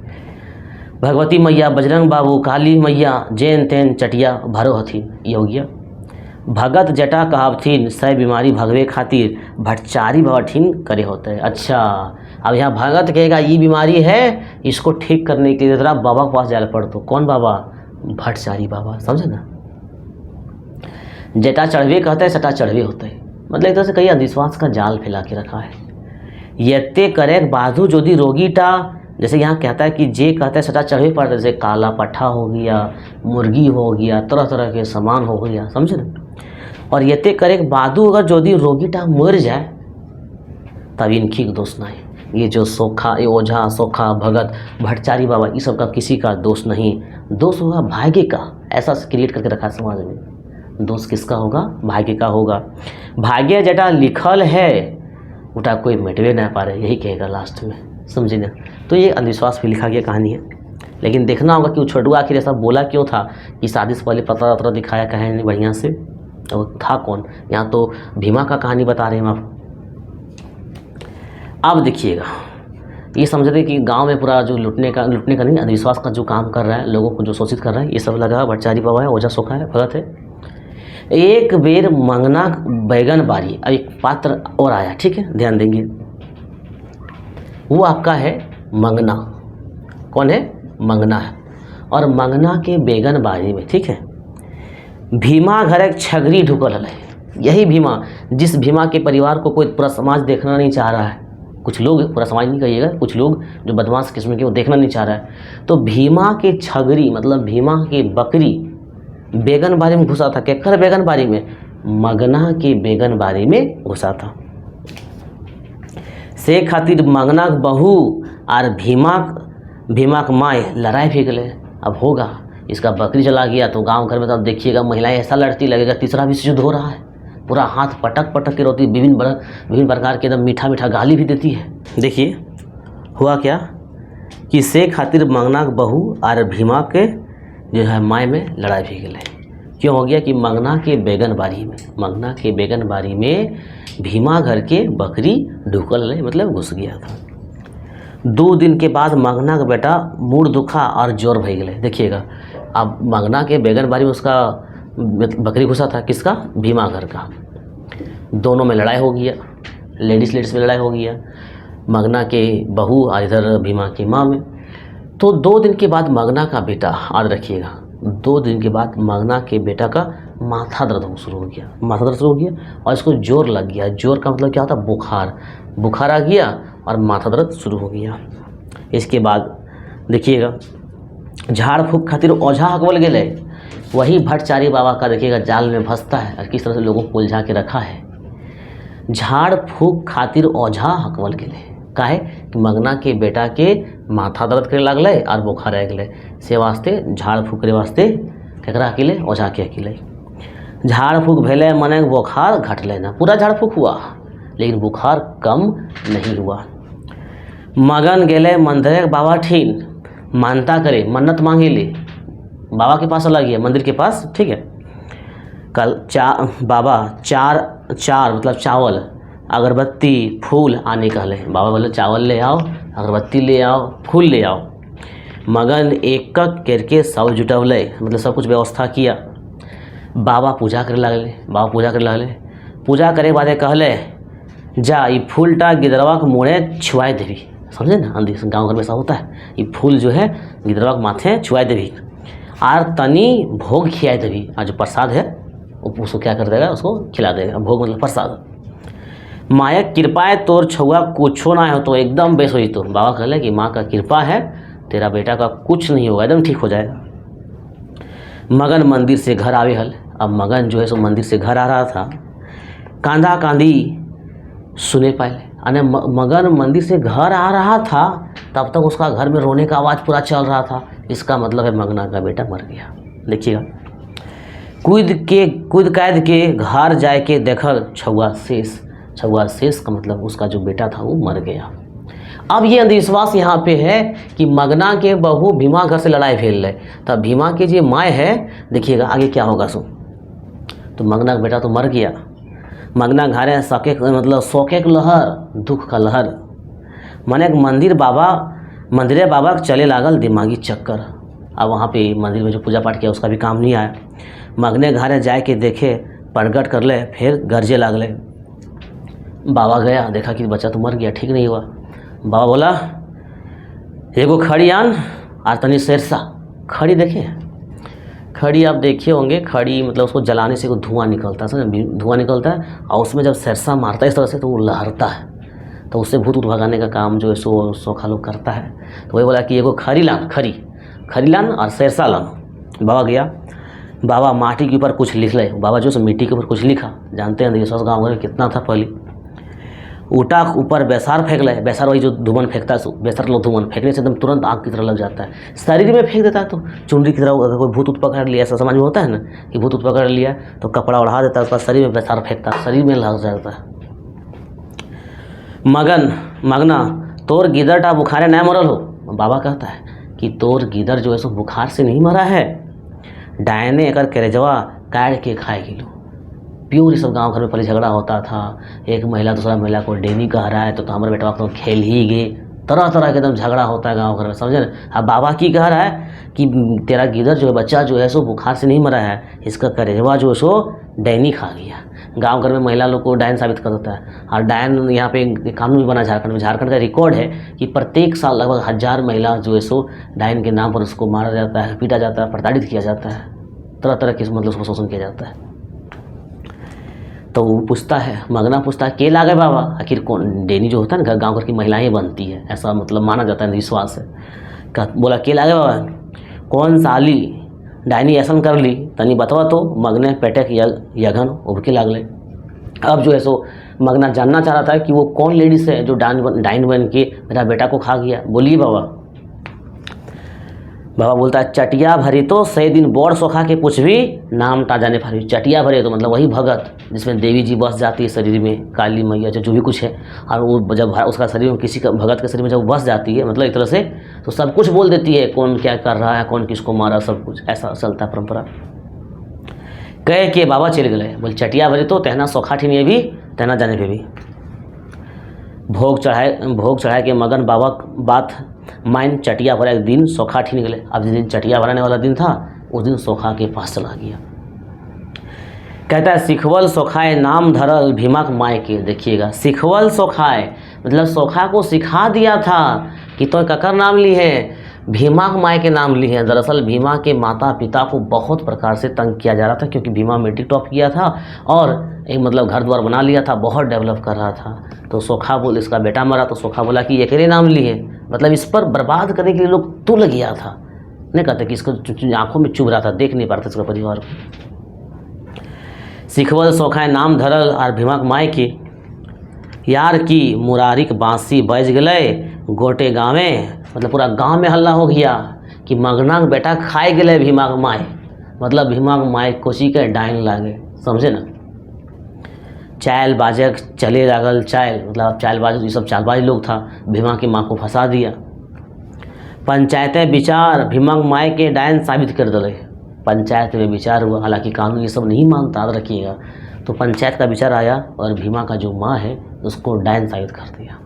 भगवती मैया, बजरंग बाबू, काली मैया, जैन तैन चटिया भरो हथिन, ये हो गया। भगत जटा कहावथिन, सै बीमारी भगवे खातिर, भट्टाचारी भवठिन करे होते हैं। अच्छा, अब यहाँ भगत कहेगा ये बीमारी है, इसको ठीक करने के लिए जरा बाबा के पास जाना पड़ता। कौन बाबा? भट्टाचारी बाबा, समझे ना। जटा चढ़वे कहते हैं, सटा चढ़वे होते हैं, मतलब एक तरह से कई अंधविश्वास का जाल फैला के रखा है। यत्ते करे बाधु जोदी रोगीटा, जैसे यहाँ कहता है कि जे कहता है सटा चढ़े पर, जैसे काला पट्ठा हो गया, मुर्गी हो गया, तरह तरह के सामान हो गया, समझे ना। और यत्ते करे बाधु अगर जोदी रोगीटा मर जाए तब इनकी दोष नहीं। ये जो सोखा, ये ओझा, सोखा, भगत, भट्टाचारी बाबा, ये सब का किसी का दोष नहीं। दोष होगा भाग्य का, ऐसा क्रिएट करके रखा समाज में। दोष किसका होगा? भाग्य का होगा। भाग्य जटा लिखल है उटा कोई मिटवे ना पारे, यही कहेगा लास्ट में, समझे ना। तो ये अंधविश्वास पे लिखा गया कहानी है। लेकिन देखना होगा कि वो छोटू आखिर ऐसा बोला क्यों था, कि शादी से पहले पतला वतला दिखाया कहे नहीं बढ़िया से, तो था कौन? यहाँ तो भीमा का कहानी बता रहे हैं आप। अब देखिएगा, ये समझ रहे कि गांव में पूरा जो लुटने का नहीं, अंधविश्वास का जो काम कर रहा है, लोगों को जो शोषित कर रहा है, ये सब लगा भट्टाचारी बाबा है, ओझा सोखा है, भगत है। एक बेर मंगना बैगन बारी। अब एक पात्र और आया, ठीक है, ध्यान देंगे। वो आपका है मंगना। कौन है? मंगना है। और मंगना के बैगन बारी में, ठीक है, भीमा घर एक छगरी ढुकल है। यही भीमा, जिस भीमा के परिवार को कोई पूरा समाज देखना नहीं चाह रहा है। कुछ लोग, पूरा समाज नहीं कहिएगा, कुछ लोग जो बदमाश किस्म के वो देखना नहीं चाह रहा है। तो भीमा के छगरी मतलब भीमा के बकरी बैगन बारी में घुसा था। केकर बैगन बारी में? मंगना के बैगन बारी में घुसा था। से खातिर मंगना के बहू और भीमा के माए लड़ाई भी गए। अब होगा, इसका बकरी चला गया तो गांव घर में, तो अब देखिएगा महिलाएं ऐसा लड़ती लगेगा तीसरा विश्व युद्ध हो रहा है। पूरा हाथ पटक पटक के रोती, विभिन्न प्रकार के एकदम मीठा मीठा गाली भी देती है। देखिए हुआ क्या कि से खातिर मंगना के बहू और भीमा के जो है माय में लड़ाई भी गई। क्यों हो गया? कि मंगना के बैगन बारी में भीमा घर के बकरी ढुकल रहे, मतलब घुस गया था। 2 दिन के बाद मंगना का बेटा मूड दुखा और जोर भई गए। देखिएगा, अब मंगना के बैगन बारी में उसका बकरी घुसा था, किसका? भीमा घर का। दोनों में लड़ाई हो गया, लेडीज में लड़ाई हो गया, मंगना के बहू और इधर भीमा की माँ में। तो 2 दिन के बाद मंगना का बेटा, याद रखिएगा, 2 दिन के बाद मगना के बेटा का माथा दर्द हो शुरू हो गया, माथा दर्द शुरू हो गया और इसको जोर लग गया। जोर का मतलब क्या होता है? बुखार, बुखार आ गया और माथा दर्द शुरू हो गया। इसके बाद देखिएगा झाड़ फूक खातिर ओझा हकवल गेले, वही भट्टाचार्य बाबा का देखिएगा जाल में फंसता है और किस तरह से लोगों को उलझा के रखा है। झाड़ फूक खातिर ओझा हकवल गेले, काहे कि मगना के बेटा के माथा दर्द करे लागले और बुखार आ गए, से वास्ते झाड़ फूक करे वास्ते केकरा अकेले? ओझा के अकेले। झाड़ फूक भेले मने बुखार घटले ना, पूरा झाड़ फूक हुआ लेकिन बुखार कम नहीं हुआ। मगन गेले मंदिर बाबा ठीन, मानता करे, मन्नत मांगे ले, बाबा के पास अलग है, मंदिर के पास, ठीक है। कल बाबा चार मतलब चावल, अगरबत्ती, फूल आने कहले। बाबा बोले चावल ले आओ, अगरबत्ती ले आओ, फूल ले आओ। मगन एक करके सब जुटवले, मतलब सब कुछ व्यवस्था किया। बाबा पूजा करे लागले। पूजा करे बादे कहले जा ये फूलटा गिदरवा के मुँहे छुआए देवी, समझे ना, गाँव घर में ऐसा होता है। ये फूल जो है गिदरवा के माथे छुआए देवी और तनी भोग खियाए देवी, और जो प्रसाद है उसको क्या कर देगा? उसको खिला देगा। भोग मतलब प्रसाद। माया कृपा है तोर छुआ कुछो ना हो तो एकदम बेस हुई। तो बाबा कहले कि माँ का कृपा है, तेरा बेटा का कुछ नहीं होगा, एकदम ठीक हो जाएगा। मगन मंदिर से घर आवे हल। अब मगन जो है सो मंदिर से घर आ रहा था, कांधा कांधी सुने पाए। अने मगन मंदिर से घर आ रहा था तब तक उसका घर में रोने का आवाज़ पूरा चल रहा था। इसका मतलब है मगना का बेटा मर गया। देखिएगा कूद कैद के घर जाए के देखल छुआ शेष का मतलब उसका जो बेटा था वो मर गया। अब ये अंधविश्वास यहाँ पे है कि मगना के बहू भीमा घर से लड़ाई फैल रहे, तब भीमा के जो माय है, देखिएगा आगे क्या होगा सो। तो मगना का बेटा तो मर गया। मगना घरे मतलब शोके के लहर, दुख का लहर, माने मंदिरे बाबा के चले लागल दिमागी चक्कर। अब वहाँ पे मंदिर में जो पूजा पाठ किया उसका भी काम नहीं आया। मगने घरे जाए के देखे, प्रगट कर ले, फिर गर्जे लागले। बाबा गया, देखा कि बच्चा तो मर गया, ठीक नहीं हुआ। बाबा बोला एगो खड़ी आन और तनी शेरसा। खड़ी देखे, खड़ी आप देखे होंगे, खड़ी मतलब उसको जलाने से धुआं निकलता है, समझे, धुआं निकलता है और उसमें जब सरसा मारता है इस तरह से तो वो लहरता है, तो उससे भूत भगाने का काम जो है सो सोखा लोग करता है। तो वही बोला कि एगो खड़ी लान और सरसा लान। बाबा गया, बाबा माटी के ऊपर कुछ लिख ले। बाबा जो है मिट्टी के ऊपर कुछ लिखा, जानते हैं अंधविश्वास गाँव में कितना था पहले। ऊटा के ऊपर बेसार फेंक ले, बेसार वही जो धुमन फेंकता है, बेसार लोग धुमन फेंकने से एकदम तुरंत आग की तरह लग जाता है। शरीर में फेंक देता है तो चुनरी की तरह, अगर कोई भूत पकड़ लिया, ऐसा समझ में होता है ना कि भूत पकड़ लिया तो कपड़ा उड़ा देता है, उसका शरीर में बेसार फेंकता है, शरीर में लग जाता है। मगना तोर गिदरटा बुखारे नहीं मरल हो। बाबा कहता है कि तोर गिदर जो है सो बुखार से नहीं मरा है, डायने एकर करेजवा काट के खाए गिलो। प्योर ये सब गांव घर में पहले झगड़ा होता था, एक महिला दूसरा महिला को डेनी कह रहा है तो हमारे बेटा तो खेल ही गए, तरह तरह के एकदम झगड़ा होता है गांव घर में, समझे ना। अब बाबा की कह रहा है कि तेरा गिदर जो है बच्चा जो है सो बुखार से नहीं मरा है, इसका करेजवा जो है सो डैनी खा गया। गांव घर में महिला लोग को डायन साबित कर देता है। और डायन यहाँ पे कानून भी बना झारखंड का रिकॉर्ड है कि प्रत्येक साल लगभग 1000 महिला जो है सो डायन के नाम पर उसको मारा जाता है, पीटा जाता है, प्रताड़ित किया जाता है, तरह तरह के मतलब उसको शोषण किया जाता है। तो वो पूछता है, मगना पूछता है के लागे बाबा, आखिर कौन डेनी जो होता है ना गाँव घर की महिलाएं बनती है, ऐसा मतलब माना जाता है, विश्वास है। बोला के लागे बाबा, कौन साली डायनी ऐसा कर ली तनी बतवा तो। मगने पेटे यगन उबके लागले। अब जो है सो मगना जानना चाह रहा था कि वो कौन लेडीज है जो डाइन बन के मेरा बेटा को खा गया। बोलिए बाबा। बाबा बोलता है चटिया भरी तो 100 दिन बोर सोखा के कुछ भी नाम ता जाने फारी। चटिया भरे तो मतलब वही भगत जिसमें देवी जी बस जाती है शरीर में, काली मैया जो भी कुछ है, और वो जब उसका शरीर में किसी का भगत के शरीर में जब वो बस जाती है मतलब एक तरह से, तो सब कुछ बोल देती है, कौन क्या कर रहा है, कौन किसको मारा, सब कुछ ऐसा चलता है परंपरा। कहे कि बाबा चल गए, बोले चटिया भरे तो तहना सोखा ठीन भी तहना जाने पे भी। भोग चढ़ाए के मगन बाबा बात माइन चटिया भरा एक दिन सोखा ठीन गए। अब जिस दिन चटिया भराने वाला दिन था उस दिन सोखा के पास चला गया। कहता है सिखवल सोखाए नाम धरल भीमा माय के। देखिएगा सिखवल सोखाए मतलब सोखा को सिखा दिया था कि तो ककर नाम ली है, भीमाक माई के नाम लिए हैं। दरअसल भीमा के माता पिता को बहुत प्रकार से तंग किया जा रहा था, क्योंकि भीमा मैट्रिक टॉप किया था और एक मतलब घर द्वार बना लिया था, बहुत डेवलप कर रहा था। तो सोखा बोल, इसका बेटा मरा तो सोखा बोला कि ये केरे नाम लिए, मतलब इस पर बर्बाद करने के लिए लोग तुल गया था। नहीं कहते कि इसको आंखों में चुभ रहा था, देख नहीं पाता इसका परिवार को। सिखवल सोखा नाम धरल और भीमाक माई के यार की मुरारिक बांसी बज गए गोटे गाँवे, मतलब पूरा गांव में हल्ला हो गया कि मगना बेटा खाए गए भीमाक माई, मतलब भीमाक माई कोची के डाइन लागे, समझे ना। चायल बाजक चले लागल, चायल मतलब चालबाज, ये सब चालबाज लोग था, भीमा की माँ को फंसा दिया। पंचायतें विचार भीमाक माई के डायन साबित कर दिले। पंचायत में विचार हुआ, हालांकि कानून ये सब नहीं मानता, याद रखिएगा। तो पंचायत का विचार आया और भीमा का जो माँ है उसको डायन साबित कर दिया।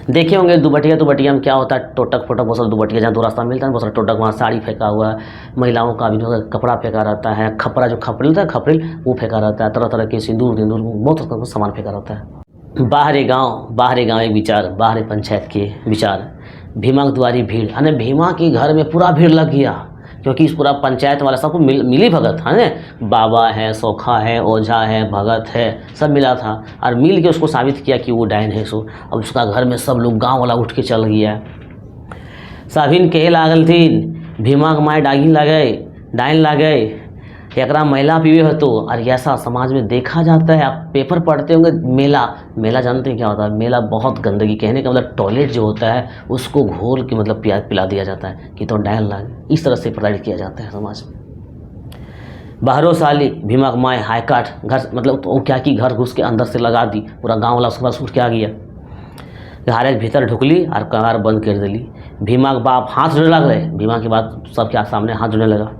देखे होंगे दुबटिया में क्या होता है, टोटक फोटक बहुत सारा दुबटिया, जहाँ दो रास्ता मिलता है बहुत सारा टोटक, वहाँ साड़ी फेंका हुआ है, महिलाओं का भी कपड़ा फेंका रहता है, खपरा जो खपरिल होता है, खपरिल वो फेंका रहता है, तरह तरह के सिंदूर बहुत तरह का सामान फेंका रहता है। बाहरे गाँव एक विचार, बाहरे पंचायत के विचार, भीमा के द्वारी भीड़, यानी भीमा के घर में पूरा भीड़ लग गया, क्योंकि इस पूरा पंचायत वाला सबको मिली भगत है ना, बाबा है, सोखा है, ओझा है, भगत है, सब मिला था और मिल के उसको साबित किया कि वो डायन है। सो अब उसका घर में सब लोग गांव वाला उठ के चल गया। सभिन कहे लागल थीन भीमाक माई डाइन लागे एकरा महिला पीवे हो तो। और ऐसा समाज में देखा जाता है, आप पेपर पढ़ते होंगे। मेला जानते हैं क्या होता है? मेला बहुत गंदगी, कहने का मतलब टॉयलेट जो होता है उसको घोल के मतलब पिला दिया जाता है कि तो डायन लागे, इस तरह से प्रताड़ित किया जाता है समाज में। बाहरों साली भीमाक माई हाई काट घर, मतलब तो क्या की घर घुस के अंदर से लगा दी, पूरा गाँव वाला उसके पास उठ के आ गया, घारे के भीतर ढुकली और कगार बंद कर दिली। भीमाक बाप हाथ जोड़ने लगे, भीमा के बाद सबके सामने हाथ जोड़ने लगा,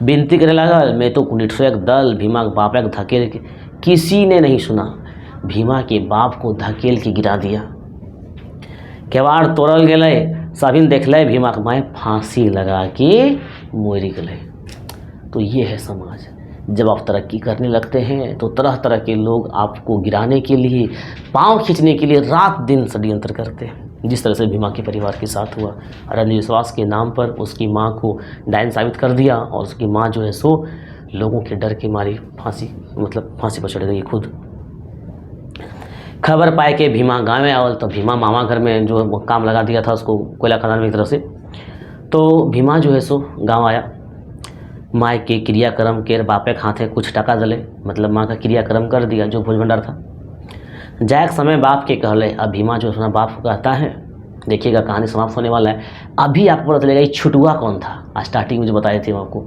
विनती करने लगा, मैं तो कुनिठुएक दल भीमा के बाप एक धकेल के। किसी ने नहीं सुना, भीमा के बाप को धकेल के गिरा दिया। केवाड़ तोड़ल गए, सभी देख ले भीमा के माई फांसी लगा के मोरी गए। तो ये है समाज। जब आप तरक्की करने लगते हैं तो तरह तरह के लोग आपको गिराने के लिए, पांव खींचने के लिए रात दिन षड्यंत्र करते हैं, जिस तरह से भीमा के परिवार के साथ हुआ। और अंधविश्वास के नाम पर उसकी माँ को डायन साबित कर दिया और उसकी माँ जो है सो लोगों के डर के मारी फांसी पर चढ़ गई खुद। खबर पाए के भीमा गाँव में आवल, तो भीमा मामा घर में जो काम लगा दिया था उसको कोयला खदान में एक तरह से। तो भीमा जो है सो गाँव आया, माँ के क्रियाक्रम के बापे हाथे कुछ टका दले, मतलब माँ का क्रियाक्रम कर दिया जो भोज भंडार था। जायक समय बाप के कहले, अब भीमा जो अपना बाप को कहता है, देखिएगा कहानी समाप्त होने वाला है। अभी आपको पता चलेगा ये छुटुआ कौन था, स्टार्टिंग में जो बताए थे आपको।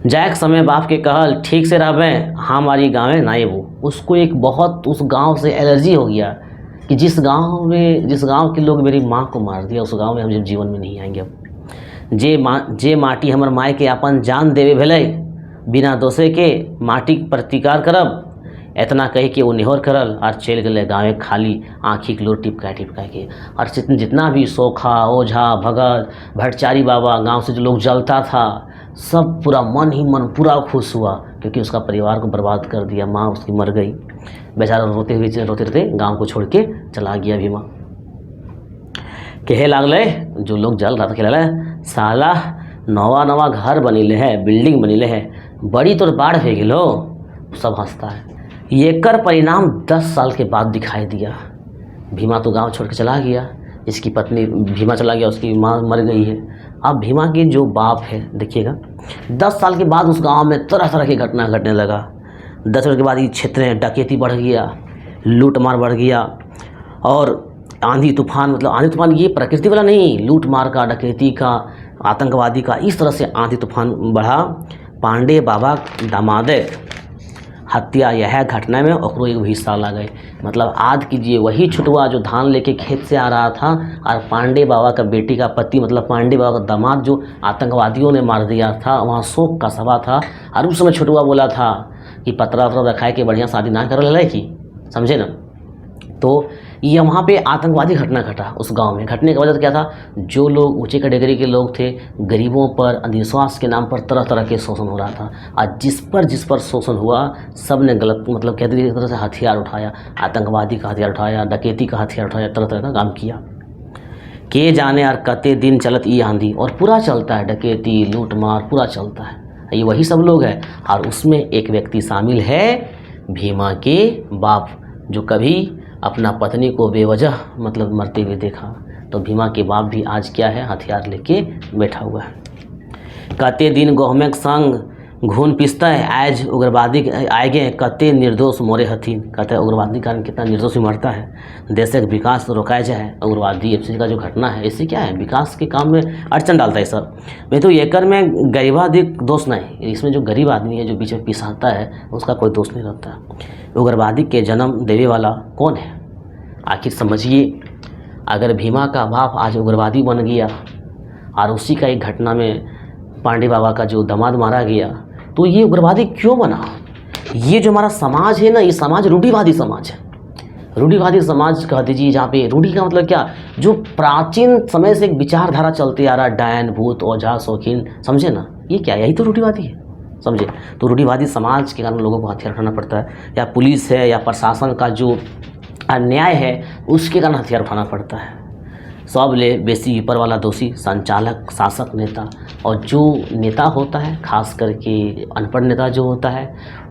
जायक समय बाप के कहल, ठीक से रहबे हमारी गाँव ना ये वो, उसको एक बहुत उस गांव से एलर्जी हो गया कि जिस गांव के लोग मेरी माँ को मार दिया, उस गांव में हम जब जीवन में नहीं आएंगे। अब जे माटी हमर माय के अपन जान देवे भेले, बिना दोषे के माटी प्रतिकार करब, इतना कह के वो निहोर करल और चल गए गाँव खाली आँखी के लोर टिपका के। और जितना भी सोखा, ओझा, भगत, भट्टाचारी बाबा, गांव से जो लोग जलता था, सब पूरा मन ही मन पूरा खुश हुआ, क्योंकि उसका परिवार को बर्बाद कर दिया। माँ उसकी मर गई, बेचारा रोते गांव को छोड़ के चला गया भीमा। कहे लागले जो लोग जल रहा था, कहे लागले साला नवा घर बनीले है, बिल्डिंग बनीले है, बड़ी तोर बाढ़ हो गेलो। सब हंसता है। एकर परिणाम 10 साल के बाद दिखाई दिया। भीमा तो गांव छोड़ के चला गया, इसकी पत्नी भीमा चला गया, उसकी माँ मर गई है। अब भीमा के जो बाप है, देखिएगा 10 साल के बाद उस गांव में तरह तरह की घटना घटने लगा। 10 साल के बाद ये क्षेत्र में डकैती बढ़ गया, लूट मार बढ़ गया, और आंधी तूफान, मतलब आंधी तूफान ये प्रकृति वाला नहीं, लूट मार का, डकैती का, आतंकवादी का, इस तरह से आंधी तूफान बढ़ा। पांडे बाबा दामादे हत्या यह घटना में ओकरो एक हिस्सा लगे। मतलब आज कीजिए वही छुटुआ जो धान लेके खेत से आ रहा था, और पांडे बाबा का बेटी का पति, मतलब पांडे बाबा का दामाद जो आतंकवादियों ने मार दिया था, वहाँ शोक का सभा था। और उस समय छुटुआ बोला था कि पतरा रखाए के बढ़िया शादी ना कर ले की, समझे ना। तो ये वहाँ पे आतंकवादी घटना घटा उस गांव में। घटने की वजह क्या था, जो लोग ऊंचे कैटेगरी के लोग थे, गरीबों पर अंधविश्वास के नाम पर तरह तरह के शोषण हो रहा था। और जिस पर शोषण हुआ, सब ने गलत, मतलब कहते हैं एक तरह से हथियार उठाया, आतंकवादी का हथियार उठाया, डकैती का हथियार उठाया, तरह तरह का काम किया। के जाने यार कते दिन चलत ई आंधी, और पूरा चलता है, डकैती लूट मार पूरा चलता है, ये वही सब लोग हैं। और उसमें एक व्यक्ति शामिल है भीमा के बाप, जो कभी अपना पत्नी को बेवजह मतलब मरते हुए देखा। तो भीमा के बाप भी आज क्या है, हथियार लेके बैठा हुआ है। कते दिन गहमेक संग घून पिसता है, आज उग्रवादी आएगे कते निर्दोष मोरे हथिन। कहते हैं उग्रवादी के कारण कितना निर्दोष मरता है। देश का विकास रोकाया जाए, उग्रवादी एफसी का जो घटना है इससे क्या है, विकास के काम में अड़चन डालता है सब। मैं तो एकर में गरीबाधिक दोष नहीं, इसमें जो गरीब आदमी है जो बीच में पिसाता है उसका कोई दोष नहीं रहता। उग्रवादी के जन्म देने वाला कौन है आखिर समझिए। अगर भीमा का बाप आज उग्रवादी बन गया और उसी का एक घटना में पांडे बाबा का जो दामाद मारा गया, तो ये उग्रवादी क्यों बना। ये जो हमारा समाज है ना, ये समाज रूढ़िवादी समाज है। रूढ़िवादी समाज कह दीजिए, जहाँ पे रूढ़ी का मतलब क्या, जो प्राचीन समय से एक विचारधारा चलते आ रहा, डायन भूत ओझा शौकीन, समझे ना, ये क्या, यही तो रूढ़िवादी है, समझे। तो रूढ़िवादी समाज के कारण लोगों को हथियार उठाना पड़ता है, या पुलिस है या प्रशासन का जो अन्याय है उसके कारण हथियार उठाना पड़ता है। सब ले बेसी ऊपर वाला दोषी संचालक शासक नेता, और जो नेता होता है खास करके अनपढ़ नेता जो होता है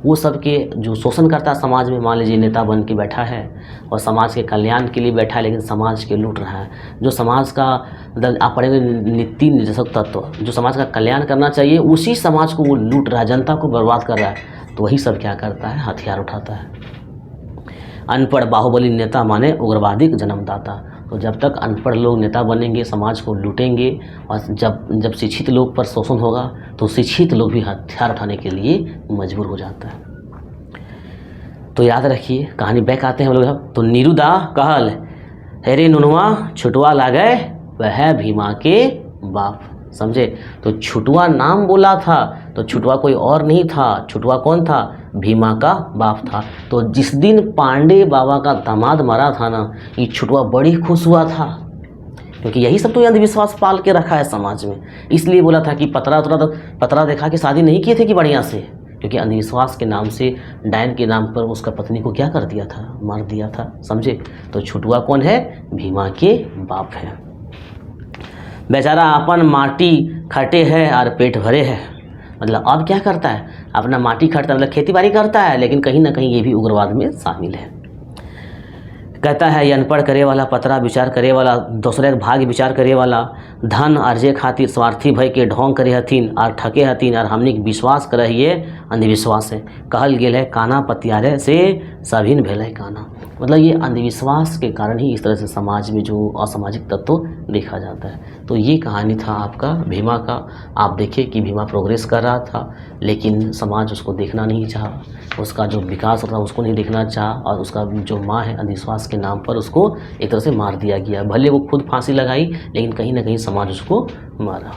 वो सबके जो शोषण करता है समाज में। मान लीजिए नेता बन के बैठा है और समाज के कल्याण के लिए बैठा है, लेकिन समाज के लूट रहा है। जो समाज का आप पढ़ेंगे नीति निर्देशक तत्व, जो समाज का कल्याण करना चाहिए उसी समाज को वो लूट रहा है, जनता को बर्बाद कर रहा है। तो वही सब क्या करता है, हथियार उठाता है। अनपढ़ बाहुबली नेता माने उग्रवादी जन्मदाता। तो जब तक अनपढ़ लोग नेता बनेंगे समाज को लूटेंगे, और जब शिक्षित लोग पर शोषण होगा तो शिक्षित लोग भी हथियार उठाने के लिए मजबूर हो जाता है। तो याद रखिए, कहानी बैक आते हैं हम लोग। तो नीरुदा कहल हेरे नुनवा छुटवा लागे वह भीमा के बाप, समझे। तो छुटवा नाम बोला था, तो छुटवा कोई और नहीं था, छुटवा कौन था, भीमा का बाप था। तो जिस दिन पांडे बाबा का दामाद मरा था ना, ये छुटवा बड़ी खुश हुआ था, क्योंकि यही सब तो अंधविश्वास पाल के रखा है समाज में। इसलिए बोला था कि पतरा देखा के शादी नहीं किए थे कि बढ़िया से, क्योंकि अंधविश्वास के नाम से, डायन के नाम पर उसका पत्नी को क्या कर दिया था, मार दिया था, समझे। तो छुटवा कौन है, भीमा के बाप है। बेचारा अपन माटी खटे है और पेट भरे है, मतलब अब क्या करता है, अपना माटी खटता मतलब खेती बाड़ी करता है, लेकिन कहीं ना कहीं ये भी उग्रवाद में शामिल है। कहता है ये अनपढ़ करे वाला, पतरा विचार करे वाला, दूसरे के भाग्य विचार करे वाला, धन अर्जे खातिर स्वार्थी भय के ढोंग करे हथिन और ठके हथिन, और हमने विश्वास करे ये अंधविश्वास है। कहल गेल है काना पतियारे से सभिन भेल है काना, मतलब ये अंधविश्वास के कारण ही इस तरह से समाज में जो असामाजिक तत्व देखा जाता है। तो ये कहानी था आपका भीमा का। आप देखिए कि भीमा प्रोग्रेस कर रहा था, लेकिन समाज उसको देखना नहीं चाहा, उसका जो विकास हो रहा उसको नहीं देखना चाहा, और उसका जो माँ है अंधविश्वास के नाम पर उसको एक तरह से मार दिया गया। भले वो खुद फांसी लगाई, लेकिन कहीं ना कहीं समाज उसको मारा।